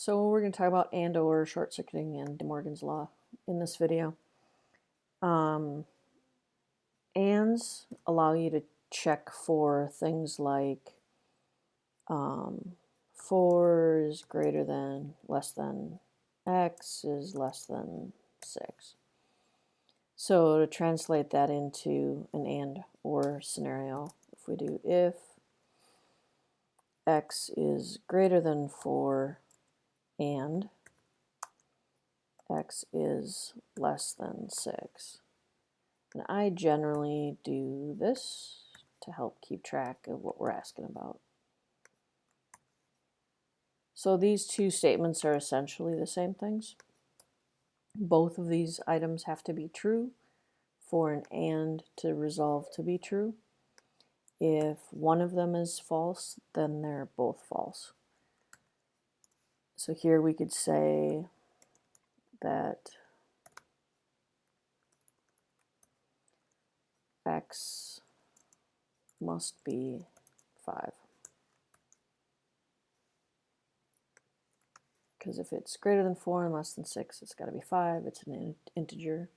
So we're going to talk about and or short circuiting and DeMorgans law in this video. Ands allow you to check for things like 4 is greater than, less than, x is less than 6. So to translate that into an and or scenario, if we do if x is greater than 4 and x is less than 6. And I generally do this to help keep track of what we're asking about. So these two statements are essentially the same things. Both of these items have to be true for an and to resolve to be true. If one of them is false, then they're both false. So here we could say that x must be 5. Because if it's greater than 4 and less than 6, it's got to be 5. It's an integer.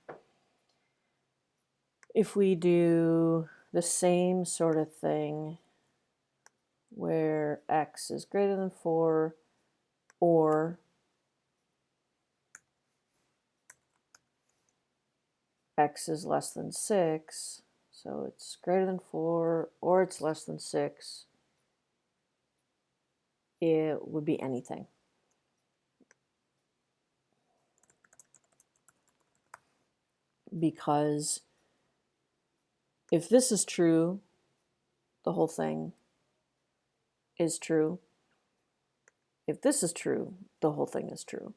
If we do the same sort of thing where x is greater than 4 or x is less than 6, so it's greater than 4 or it's less than 6, it would be anything. Because if this is true, the whole thing is true. If this is true, the whole thing is true.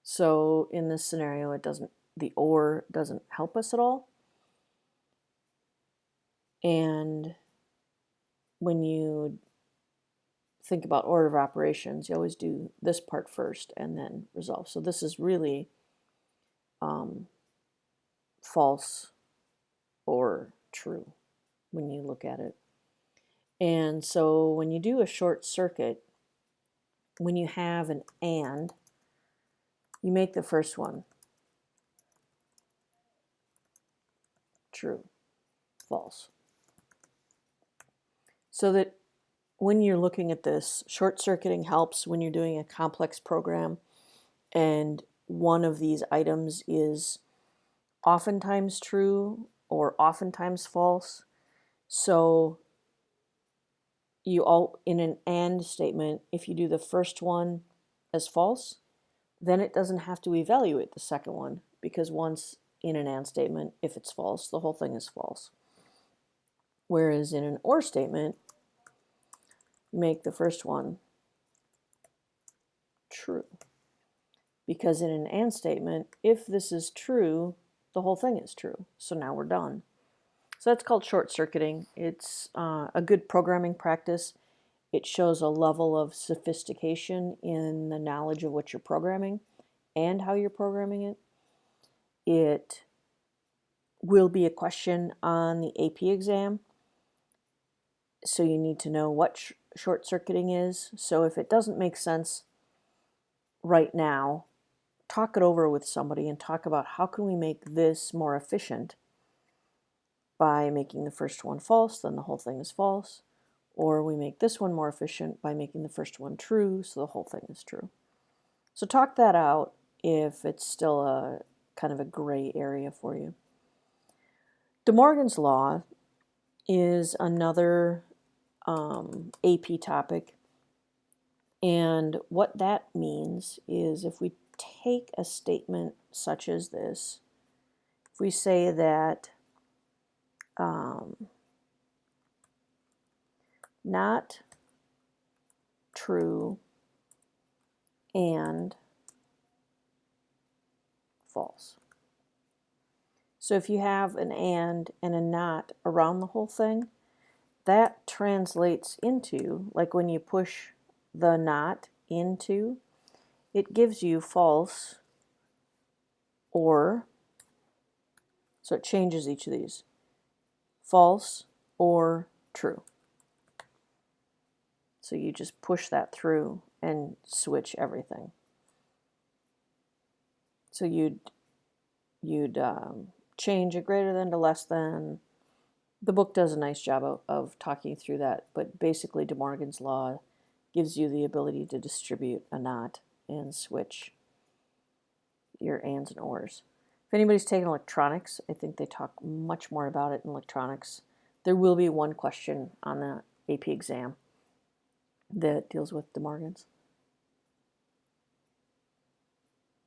So in this scenario, the or doesn't help us at all. And when you think about order of operations, you always do this part first and then resolve. So this is really false or true when you look at it. And so when you do a short circuit, when you have an and, you make the first one true, false. So that when you're looking at this, short circuiting helps when you're doing a complex program and one of these items is oftentimes true or oftentimes false. So in an and statement, if you do the first one as false, then it doesn't have to evaluate the second one, because once in an and statement, if it's false, the whole thing is false. Whereas in an or statement, you make the first one true. Because in an and statement, if this is true, the whole thing is true. So now we're done. So that's called short circuiting. It's a good programming practice. It shows a level of sophistication in the knowledge of what you're programming and how you're programming it. It will be a question on the AP exam. So you need to know what short circuiting is. So if it doesn't make sense right now, talk it over with somebody and talk about how can we make this more efficient by making the first one false, then the whole thing is false. Or we make this one more efficient by making the first one true, so the whole thing is true. So talk that out if it's still a kind of a gray area for you. DeMorgans law is another AP topic. And what that means is if we take a statement such as this, if we say that not true and false. So if you have an and a not around the whole thing, that translates into, like when you push the not into, it gives you false or, so it changes each of these, false or true. So you just push that through and switch everything. So you'd change a greater than to less than. The book does a nice job of talking through that, but basically DeMorgan's law gives you the ability to distribute a not and switch your ands and ors. If anybody's taken electronics, I think they talk much more about it in electronics. There will be one question on the AP exam that deals with DeMorgans.